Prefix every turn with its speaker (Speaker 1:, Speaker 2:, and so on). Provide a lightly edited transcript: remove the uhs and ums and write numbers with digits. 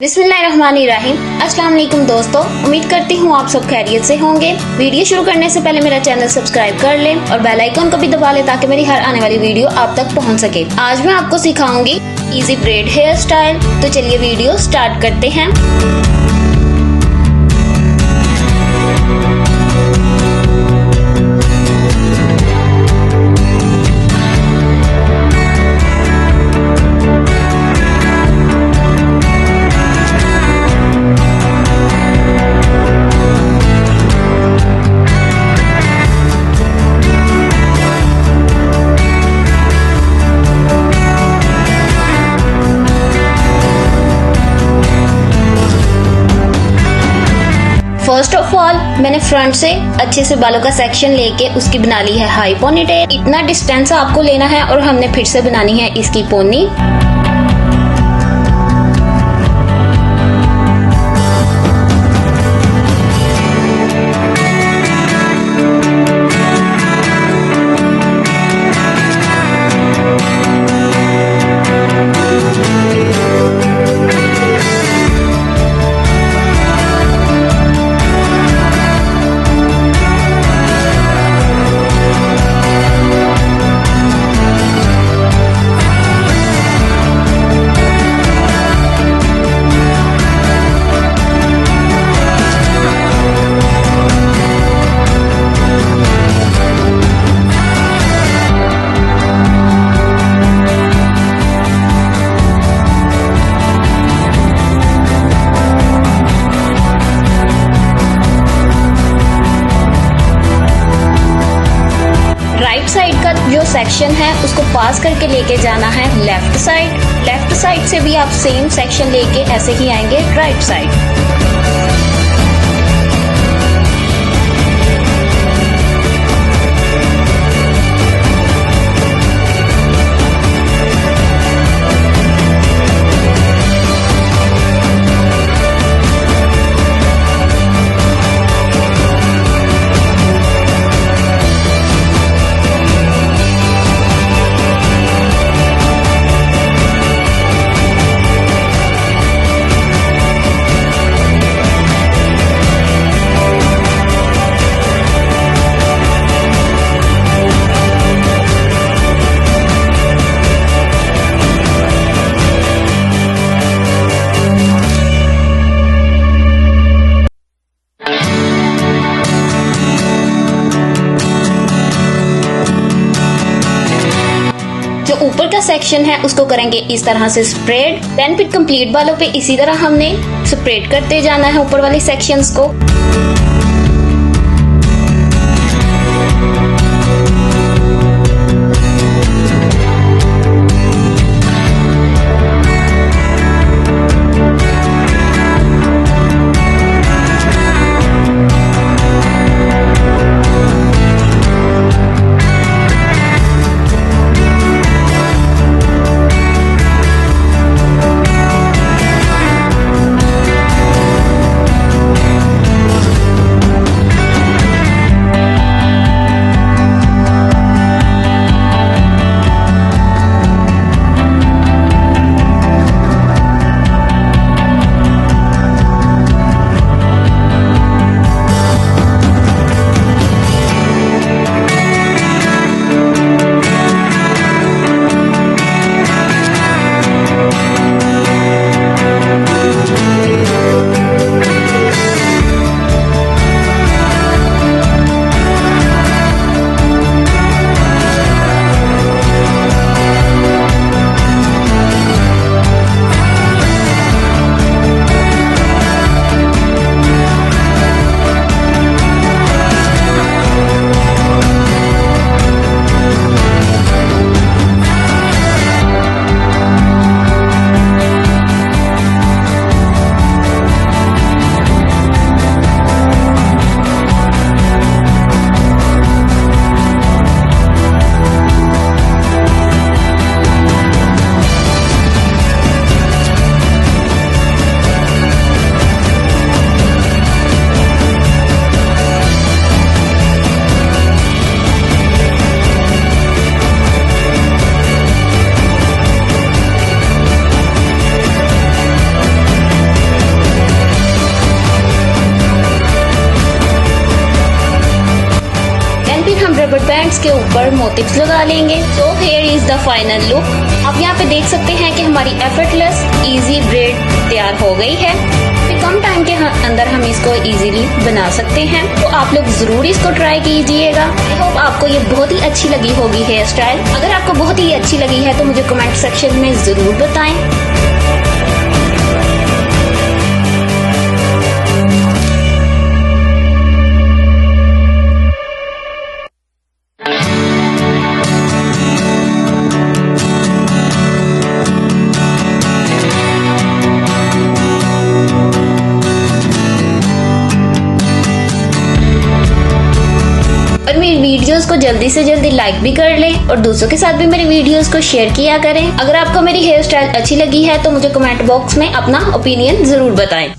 Speaker 1: बिस्मिल्लाहिर्रहमानिर्रहीम। अस्सलाम वालेकुम दोस्तों, उम्मीद करती हूँ आप सब खैरियत से होंगे। वीडियो शुरू करने से पहले मेरा चैनल सब्सक्राइब कर लें और बेल आइकन को भी दबा लें ताकि मेरी हर आने वाली वीडियो आप तक पहुँच सके। आज मैं आपको सिखाऊंगी इजी ब्रेड हेयर स्टाइल। तो चलिए वीडियो स्टार्ट करते हैं। फर्स्ट ऑफ ऑल मैंने फ्रंट से अच्छे से बालों का सेक्शन लेके उसकी बना ली है हाई पोनीटेल। इतना डिस्टेंस आपको लेना है और हमने फिर से बनानी है इसकी पोनी। राइट साइड का जो सेक्शन है उसको पास करके लेके जाना है लेफ्ट साइड। लेफ्ट साइड से भी आप सेम सेक्शन लेके ऐसे ही आएंगे राइट साइड। जो ऊपर का सेक्शन है उसको करेंगे इस तरह से स्प्रेड। देन फिर कंप्लीट बालों पे इसी तरह हमने स्प्रेड करते जाना है ऊपर वाले सेक्शंस को। इसके ऊपर मोटिव्स लगा लेंगे। तो here is the final look. आप यहाँ पे देख सकते हैं कि हमारी एफर्टलेस इजी ब्रेड तैयार हो गई है। कम टाइम के अंदर हम इसको इजीली बना सकते हैं। तो आप लोग जरूर इसको ट्राई कीजिएगा। आई होप आपको ये बहुत ही अच्छी लगी होगी हेयर स्टाइल। अगर आपको बहुत ही अच्छी लगी है तो मुझे कमेंट सेक्शन में जरूर बताएं। और मेरी वीडियोस को जल्दी से जल्दी लाइक भी कर लें और दूसरों के साथ भी मेरी वीडियोस को शेयर किया करें। अगर आपको मेरी हेयर स्टाइल अच्छी लगी है तो मुझे कमेंट बॉक्स में अपना ओपिनियन जरूर बताएं।